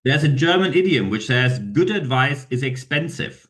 There's a German idiom which says good advice is expensive.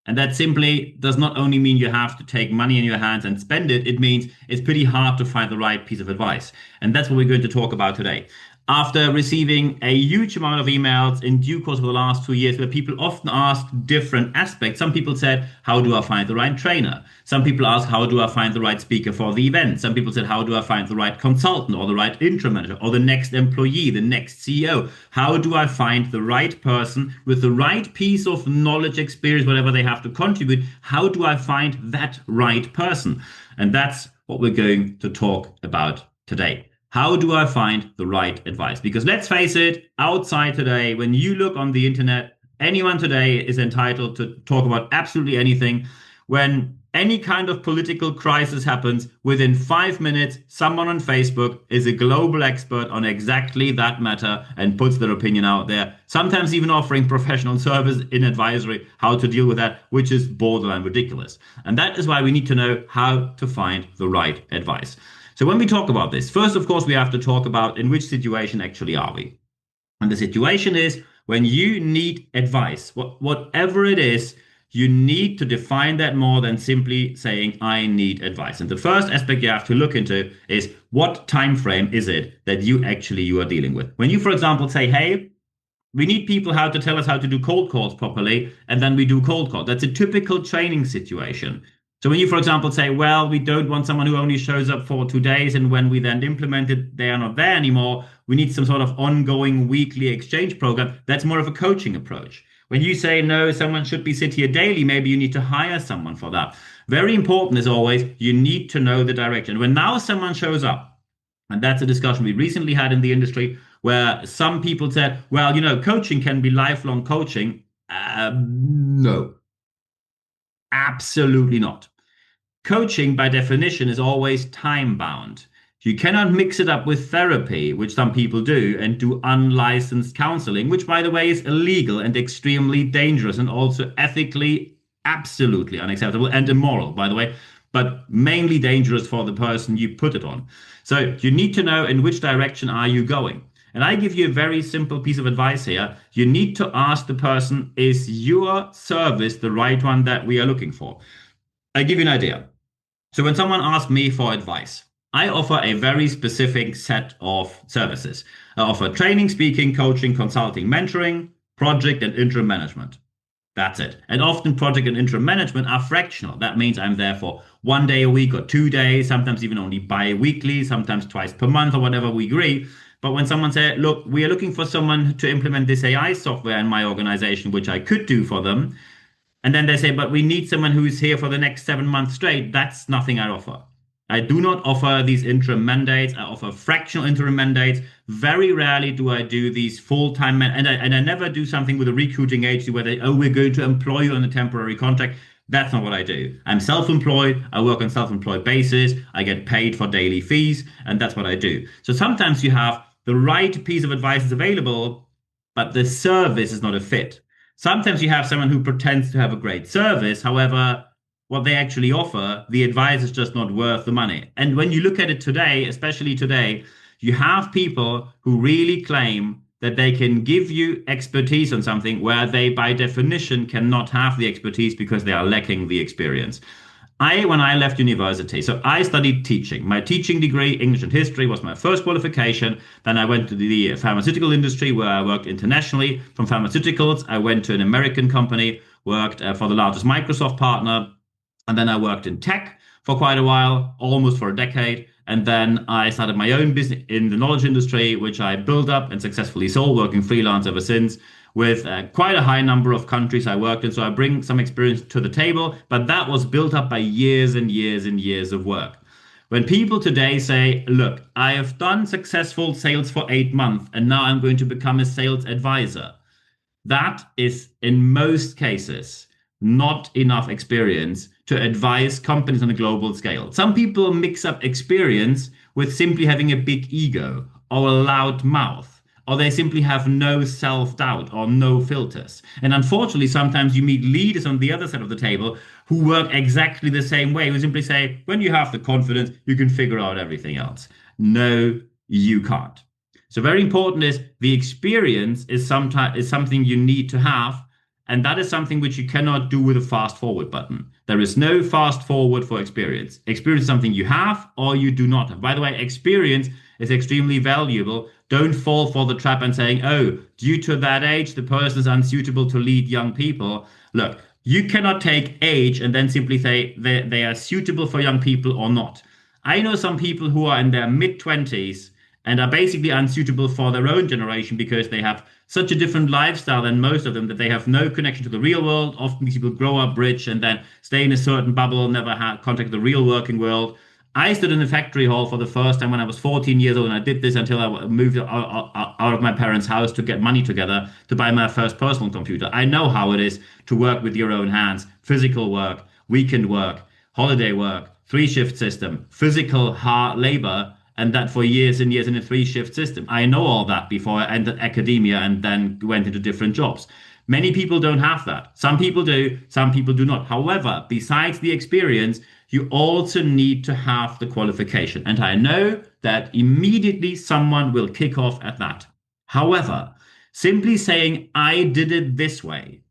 And that simply does not only mean you have to take money in your hands and spend it, it means it's pretty hard to find the right piece of advice. And that's what we're going to talk about today. After receiving a huge amount of emails in due course over the last 2 years, where people often ask different aspects. Some people said, how do I find the right trainer? Some people ask, how do I find the right speaker for the event? Some people said, how do I find the right consultant or the right interim manager or the next employee, the next CEO? How do I find the right person with the right piece of knowledge, experience, whatever they have to contribute? How do I find that right person? And that's what we're going to talk about today. How do I find the right advice? Because let's face it, outside today, when you look on the internet, anyone today is entitled to talk about absolutely anything. When any kind of political crisis happens, within 5 minutes, someone on Facebook is a global expert on exactly that matter and puts their opinion out there, sometimes even offering professional service in advisory how to deal with that, which is borderline ridiculous. And that is why we need to know how to find the right advice. So when we talk about this, first, of course, we have to talk about in which situation actually are we. And the situation is when you need advice, whatever it is, you need to define that more than simply saying, I need advice. And the first aspect you have to look into is what time frame is it that you are dealing with. When you, for example, say, hey, we need people how to tell us how to do cold calls properly, and then we do cold calls. That's a typical training situation. So when you, for example, say, well, we don't want someone who only shows up for 2 days, and when we then implement it, they are not there anymore. We need some sort of ongoing weekly exchange program. That's more of a coaching approach. When you say, no, someone should be sit here daily, maybe you need to hire someone for that. Very important is always, you need to know the direction. When now someone shows up, and that's a discussion we recently had in the industry where some people said, well, coaching can be lifelong coaching. No, absolutely not. Coaching, by definition, is always time bound. You cannot mix it up with therapy, which some people do, and do unlicensed counseling, which, by the way, is illegal and extremely dangerous and also ethically absolutely unacceptable and immoral, by the way, but mainly dangerous for the person you put it on. So you need to know in which direction are you going. And I give you a very simple piece of advice here. You need to ask the person, is your service the right one that we are looking for? I give you an idea. So when someone asks me for advice, I offer a very specific set of services. I offer training, speaking, coaching, consulting, mentoring, project, and interim management. That's it. And often project and interim management are fractional. That means I'm there for 1 day a week or 2 days, sometimes even only bi-weekly, sometimes twice per month or whatever we agree. But when someone says, look, we are looking for someone to implement this AI software in my organization, which I could do for them, and then they say, but we need someone who's here for the next 7 months straight. That's nothing I offer. I do not offer these interim mandates. I offer fractional interim mandates. Very rarely do I do these full-time and I never do something with a recruiting agency where they, oh, we're going to employ you on a temporary contract. That's not what I do. I'm self-employed. I work on self-employed basis. I get paid for daily fees, and that's what I do. So sometimes you have the right piece of advice is available, but the service is not a fit. Sometimes you have someone who pretends to have a great service. However, what they actually offer, the advice is just not worth the money. And when you look at it today, especially today, you have people who really claim that they can give you expertise on something where they, by definition, cannot have the expertise because they are lacking the experience. When I left university, so I studied teaching. My teaching degree, English and history, was my first qualification. Then I went to the pharmaceutical industry where I worked internationally. From pharmaceuticals, I went to an American company, worked for the largest Microsoft partner. And then I worked in tech for quite a while, almost for a decade. And then I started my own business in the knowledge industry, which I built up and successfully sold, working freelance ever since with quite a high number of countries I worked in. So I bring some experience to the table, but that was built up by years and years and years of work. When people today say, look, I have done successful sales for 8 months and now I'm going to become a sales advisor, that is in most cases not enough experience to advise companies on a global scale. Some people mix up experience with simply having a big ego or a loud mouth, or they simply have no self-doubt or no filters. And unfortunately, sometimes you meet leaders on the other side of the table who work exactly the same way, who simply say, when you have the confidence, you can figure out everything else. No, you can't. So very important is the experience is something you need to have, and that is something which you cannot do with a fast forward button. There is no fast forward for experience. Experience is something you have or you do not have. By the way, experience is extremely valuable. Don't fall for the trap and saying, oh, due to that age, the person is unsuitable to lead young people. Look, you cannot take age and then simply say they are suitable for young people or not. I know some people who are in their mid 20s and are basically unsuitable for their own generation because they have such a different lifestyle than most of them that they have no connection to the real world. Often these people grow up rich and then stay in a certain bubble, never have contact with the real working world. I stood in a factory hall for the first time when I was 14 years old, and I did this until I moved out of my parents' house to get money together to buy my first personal computer. I know how it is to work with your own hands, physical work, weekend work, holiday work, three-shift system, physical hard labor, and that for years and years in a three-shift system. I know all that before I entered academia and then went into different jobs. Many people don't have that. Some people do, some people do not. However, besides the experience, you also need to have the qualification. And I know that immediately someone will kick off at that. However, simply saying, I did it this way,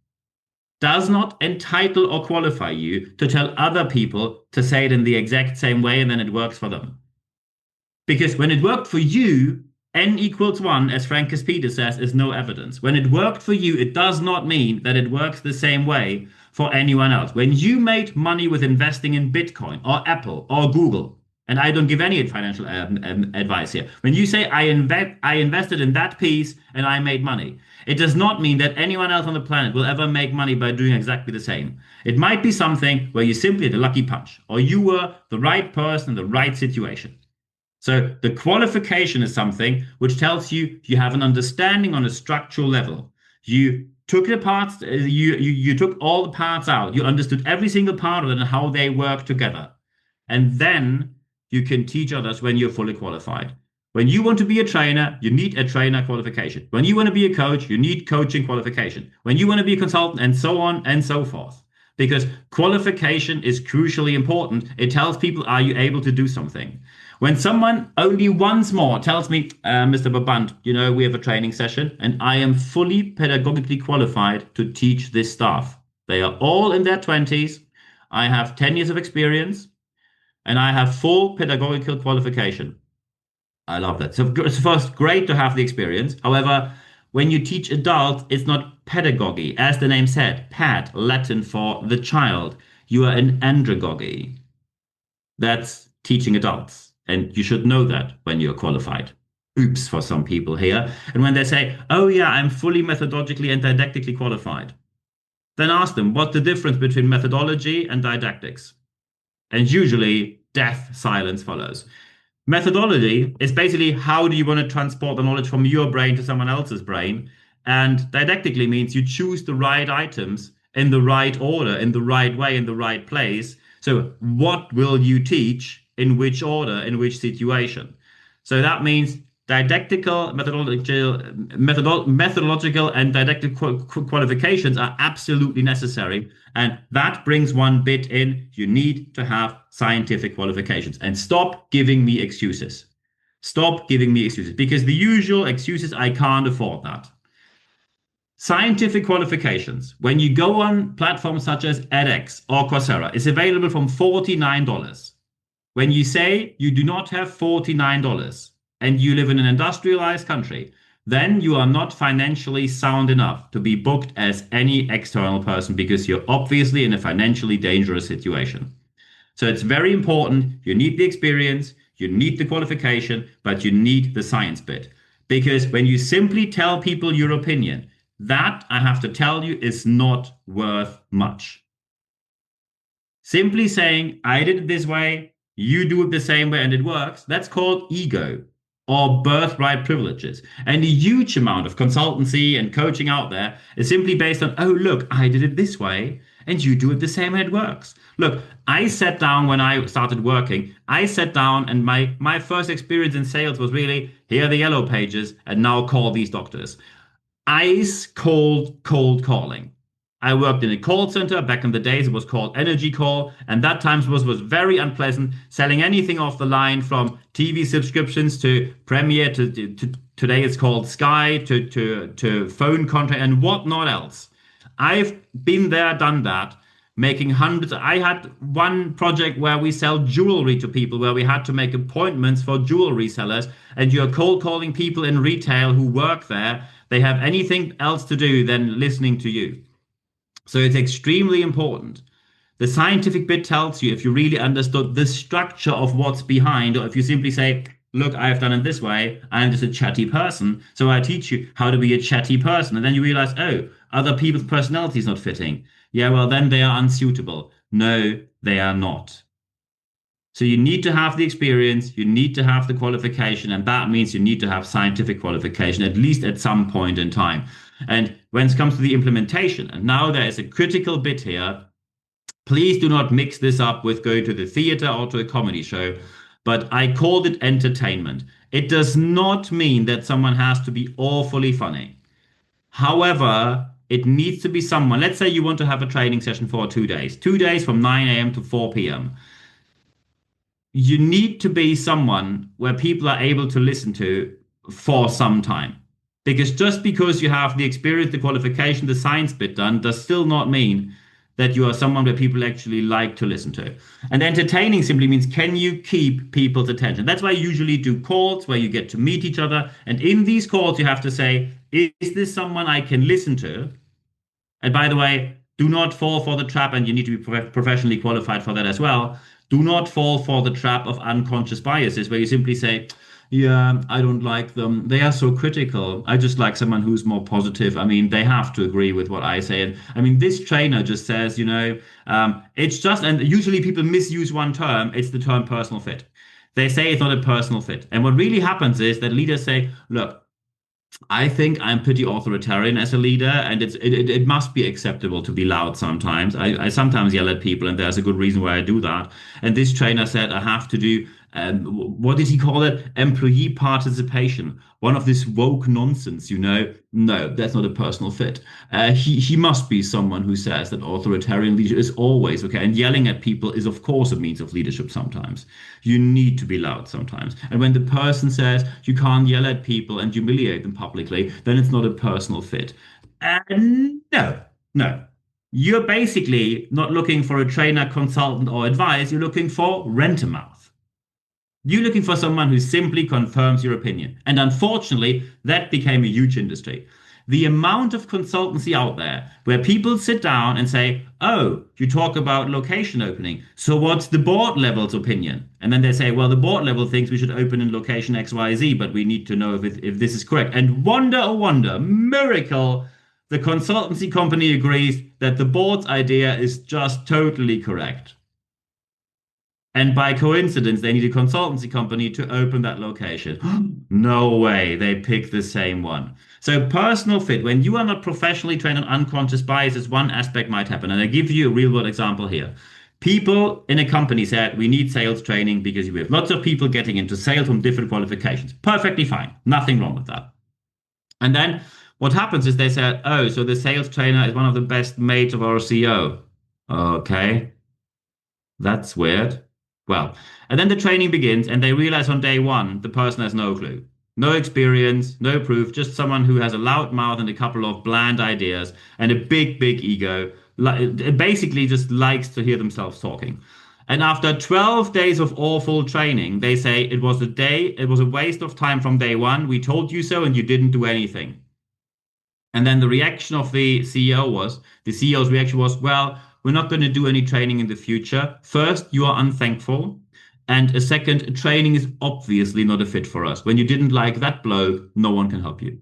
does not entitle or qualify you to tell other people to say it in the exact same way and then it works for them. Because when it worked for you, n equals 1, as Francis Peter says, is no evidence. When it worked for you, it does not mean that it works the same way for anyone else. When you made money with investing in Bitcoin or Apple or Google, and I don't give any financial advice here. When you say I invested in that piece and I made money, it does not mean that anyone else on the planet will ever make money by doing exactly the same. It might be something where you simply had a lucky punch, or you were the right person in the right situation. So the qualification is something which tells you you have an understanding on a structural level. You took the parts, you took all the parts out. You understood every single part of it and how they work together. And then you can teach others when you're fully qualified. When you want to be a trainer, you need a trainer qualification. When you want to be a coach, you need coaching qualification. When you want to be a consultant, and so on and so forth. Because qualification is crucially important. It tells people, are you able to do something? When someone only once more tells me, Mr. Brabandt, we have a training session and I am fully pedagogically qualified to teach this staff. They are all in their 20s. I have 10 years of experience and I have full pedagogical qualification. I love that. So it's first great to have the experience. However, when you teach adults, it's not pedagogy. As the name said, pad, Latin for the child. You are in andragogy. That's teaching adults. And you should know that when you're qualified. Oops, for some people here. And when they say, oh yeah, I'm fully methodologically and didactically qualified, then ask them what's the difference between methodology and didactics. And usually death silence follows. Methodology is basically how do you want to transport the knowledge from your brain to someone else's brain. And didactically means you choose the right items in the right order, in the right way, in the right place. So what will you teach? In which order, in which situation. So that means didactical, methodological and didactic qualifications are absolutely necessary. And that brings one bit in. You need to have scientific qualifications. And stop giving me excuses. Stop giving me excuses. Because the usual excuses, I can't afford that. Scientific qualifications, when you go on platforms such as edX or Coursera, is available from $49. When you say you do not have $49 and you live in an industrialized country, then you are not financially sound enough to be booked as any external person because you're obviously in a financially dangerous situation. So it's very important. You need the experience, you need the qualification, but you need the science bit. Because when you simply tell people your opinion, that, I have to tell you, is not worth much. Simply saying, I did it this way, you do it the same way and it works, that's called ego or birthright privileges. And a huge amount of consultancy and coaching out there is simply based on, oh, look, I did it this way and you do it the same and it works. Look, I sat down when I started working, I sat down and my first experience in sales was really, here are the yellow pages and now call these doctors. Ice cold calling. I worked in a call center back in the days. It was called Energy Call, and that times was very unpleasant. Selling anything off the line from TV subscriptions to Premiere to today it's called Sky to phone contract and whatnot else. I've been there, done that, making hundreds. I had one project where we sell jewelry to people, where we had to make appointments for jewelry sellers, and you're cold calling people in retail who work there. They have anything else to do than listening to you. So it's extremely important. The scientific bit tells you if you really understood the structure of what's behind, or if you simply say, look, I've done it this way, I'm just a chatty person. So I teach you how to be a chatty person. And then you realize, oh, other people's personality is not fitting. Yeah, well, then they are unsuitable. No, they are not. So you need to have the experience, you need to have the qualification, and that means you need to have scientific qualification, at least at some point in time. And when it comes to the implementation, and now there is a critical bit here, please do not mix this up with going to the theater or to a comedy show, but I called it entertainment. It does not mean that someone has to be awfully funny. However, it needs to be someone, let's say you want to have a training session for 2 days, 2 days from 9 a.m. to 4 p.m. You need to be someone where people are able to listen to for some time. Because just because you have the experience, the qualification, the science bit done, does still not mean that you are someone where people actually like to listen to. And entertaining simply means can you keep people's attention? That's why I usually do calls where you get to meet each other. And in these calls, you have to say, is this someone I can listen to? And by the way, do not fall for the trap, and you need to be professionally qualified for that as well. Do not fall for the trap of unconscious biases where you simply say, yeah, I don't like them. They are so critical. I just like someone who's more positive. I mean, they have to agree with what I say. And I mean, this trainer just says, it's just, and usually people misuse one term. It's the term personal fit. They say it's not a personal fit. And what really happens is that leaders say, look, I think I'm pretty authoritarian as a leader, and it must be acceptable to be loud sometimes. I sometimes yell at people, and there's a good reason why I do that. And this trainer said I have to do what did he call it? Employee participation. One of this woke nonsense, No, that's not a personal fit. He must be someone who says that authoritarian leadership is always okay, and yelling at people is of course a means of leadership sometimes. You need to be loud sometimes. And when the person says you can't yell at people and humiliate them publicly, then it's not a personal fit. No, no. You're basically not looking for a trainer, consultant, or advice. You're looking for rent-a-mouth. You're looking for someone who simply confirms your opinion. And unfortunately, that became a huge industry. The amount of consultancy out there where people sit down and say, oh, you talk about location opening. So what's the board level's opinion? And then they say, well, the board level thinks we should open in location XYZ, but we need to know if this is correct. And wonder, oh wonder, miracle, the consultancy company agrees that the board's idea is just totally correct. And by coincidence, they need a consultancy company to open that location. No way, they pick the same one. So personal fit, when you are not professionally trained on unconscious biases, one aspect might happen. And I give you a real world example here. People in a company said, we need sales training because we have lots of people getting into sales from different qualifications. Perfectly fine. Nothing wrong with that. And then what happens is they said, oh, so the sales trainer is one of the best mates of our CEO. Okay, that's weird. Well, and then the training begins, and they realize on day one the person has no clue, no experience, no proof, just someone who has a loud mouth and a couple of bland ideas and a big, big ego. Basically, just likes to hear themselves talking. And after 12 days of awful training, they say it was a waste of time from day one. We told you so, and you didn't do anything. And then the reaction of the CEO's reaction was, well, we're not going to do any training in the future. First, you are unthankful. And a second, training is obviously not a fit for us. When you didn't like that bloke, no one can help you.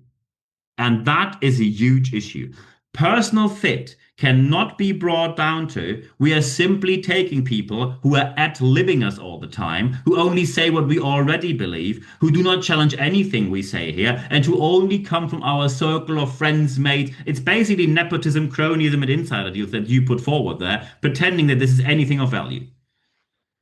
And that is a huge issue. Personal fit cannot be brought down to we are simply taking people who are ad-libbing us all the time, who only say what we already believe, who do not challenge anything we say here, and who only come from our circle of friends, mates. It's basically nepotism, cronyism, and insider deals that you put forward there, pretending that this is anything of value.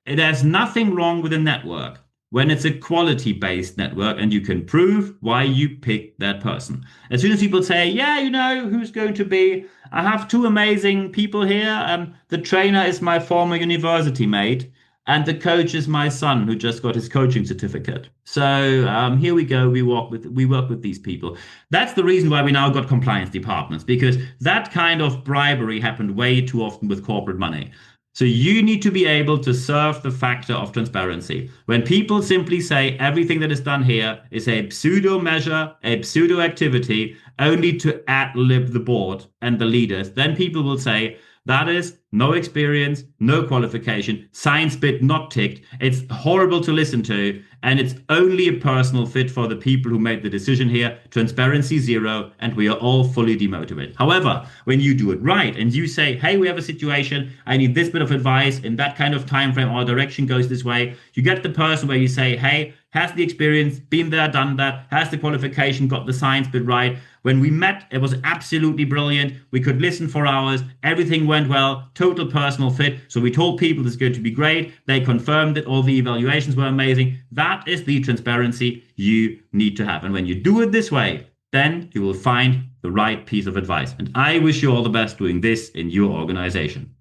There's nothing wrong with a network. when it's a quality-based network and you can prove why you picked that person. As soon as people say, yeah, you know, who's going to be, I have two amazing people here. The trainer is my former university mate, and the coach is my son who just got his coaching certificate. So here we go. We work with these people. That's the reason why we now got compliance departments, because that kind of bribery happened way too often with corporate money. So you need to be able to serve the factor of transparency. When people simply say everything that is done here is a pseudo measure, a pseudo activity, only to ad-lib the board and the leaders, then people will say, that is no experience, no qualification, science bit not ticked. It's horrible to listen to, and it's only a personal fit for the people who made the decision here. Transparency zero, and we are all fully demotivated. However, when you do it right and you say, hey, we have a situation, I need this bit of advice in that kind of time frame, our direction goes this way, you get the person where you say, hey, has the experience, been there, done that, has the qualification, got the science bit right. When we met, it was absolutely brilliant. We could listen for hours. Everything went well. Total personal fit. So we told people this is going to be great. They confirmed that all the evaluations were amazing. That is the transparency you need to have. And when you do it this way, then you will find the right piece of advice. And I wish you all the best doing this in your organization.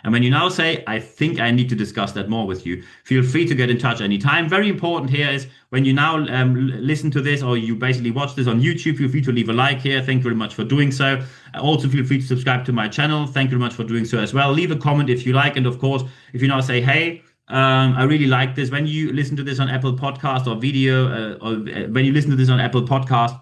And when you now say, I think I need to discuss that more with you, feel free to get in touch anytime. Very important here is when you now listen to this, or you basically watch this on YouTube, feel free to leave a like here. Thank you very much for doing so. Also, feel free to subscribe to my channel. Thank you very much for doing so as well. Leave a comment if you like. And of course, if you now say, hey, I really like this. When you listen to this on Apple Podcast or video, or when you listen to this on Apple Podcast,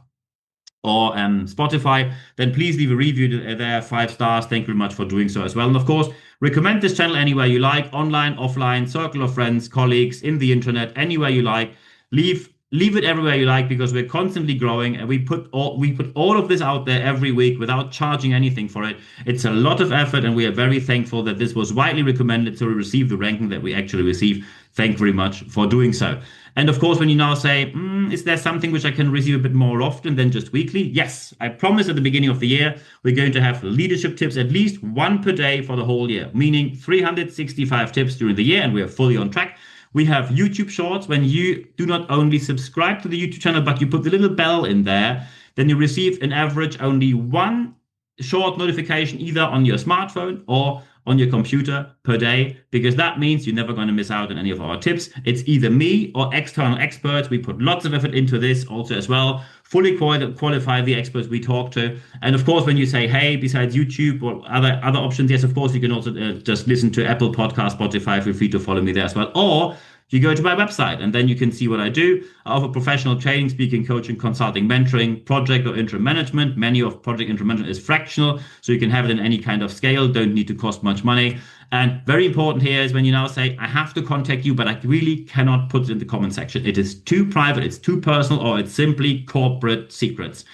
or Spotify, then please leave a review there, 5 stars. Thank you very much for doing so as well. And of course, recommend this channel anywhere you like, online, offline, circle of friends, colleagues, in the internet, anywhere you like. Leave it everywhere you like, because we're constantly growing, and we put all of this out there every week without charging anything for it. It's a lot of effort, and we are very thankful that this was widely recommended, so we receive the ranking that we actually receive. Thank you very much for doing so. And of course, when you now say, is there something which I can receive a bit more often than just weekly? Yes, I promise at the beginning of the year, we're going to have leadership tips, at least one per day for the whole year, meaning 365 tips during the year, and we are fully on track. We have YouTube Shorts. When you do not only subscribe to the YouTube channel, but you put the little bell in there, then you receive an average only one short notification either on your smartphone or on your computer per day, because that means you're never going to miss out on any of our tips. It's either me or external experts. We put lots of effort into this also as well, fully qualify the experts we talk to. And of course, when you say, hey, besides YouTube or other options, yes, of course, you can also just listen to Apple Podcast, Spotify. Feel free to follow me there as well. Or you go to my website, and then you can see what I do. I offer professional training, speaking, coaching, consulting, mentoring, project or interim management. Many of project interim management is fractional, so you can have it in any kind of scale, don't need to cost much money. And very important here is when you now say, I have to contact you, but I really cannot put it in the comment section. It is too private, it's too personal, or it's simply corporate secrets.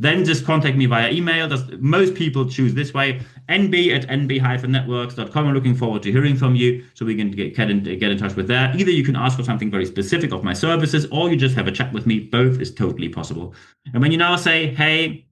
Then just contact me via email. Most people choose this way, nb@nb-networks.com. I'm looking forward to hearing from you, so we can get in touch with that. Either you can ask for something very specific of my services, or you just have a chat with me. Both is totally possible. And when you now say, hey,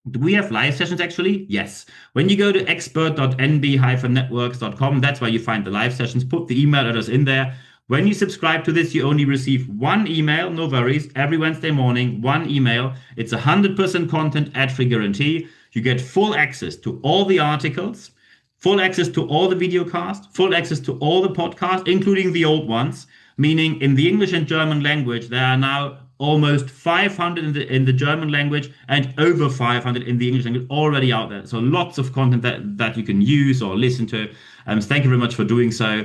do we have live sessions actually? Yes. When you go to expert.nb-networks.com, that's where you find the live sessions. Put the email address in there. When you subscribe to this, you only receive one email, no worries, every Wednesday morning, one email. It's 100% content, ad-free guarantee. You get full access to all the articles, full access to all the video casts, full access to all the podcasts, including the old ones, meaning in the English and German language, there are now almost 500 in the German language and over 500 in the English language already out there. So lots of content that you can use or listen to. Thank you very much for doing so.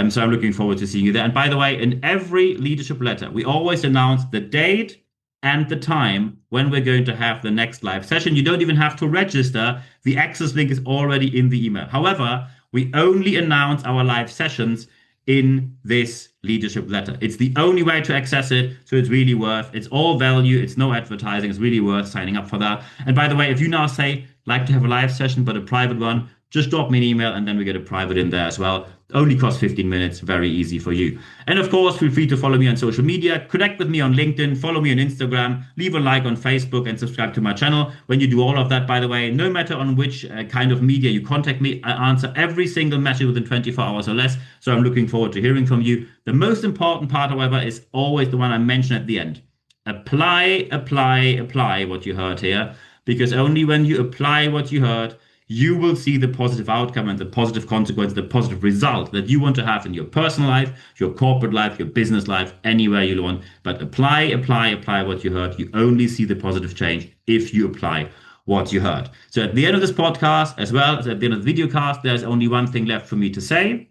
So I'm looking forward to seeing you there. And by the way, in every leadership letter, we always announce the date and the time when we're going to have the next live session. You don't even have to register. The access link is already in the email. However, we only announce our live sessions in this leadership letter. It's the only way to access it, so it's really it's all value, it's no advertising, it's really worth signing up for that. And by the way, if you now say, like to have a live session, but a private one, just drop me an email and then we get a private in there as well. Only costs 15 minutes, very easy for you. And of course, feel free to follow me on social media, connect with me on LinkedIn, follow me on Instagram, leave a like on Facebook, and subscribe to my channel. When you do all of that, by the way, no matter on which kind of media you contact me, I answer every single message within 24 hours or less. So I'm looking forward to hearing from you. The most important part, however, is always the one I mentioned at the end. Apply, apply, apply what you heard here, because only when you apply what you heard, you will see the positive outcome and the positive consequence, the positive result that you want to have in your personal life, your corporate life, your business life, anywhere you want. But apply, apply, apply what you heard. You only see the positive change if you apply what you heard. So at the end of this podcast, as well as at the end of the video cast, there's only one thing left for me to say.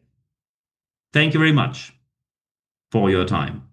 Thank you very much for your time.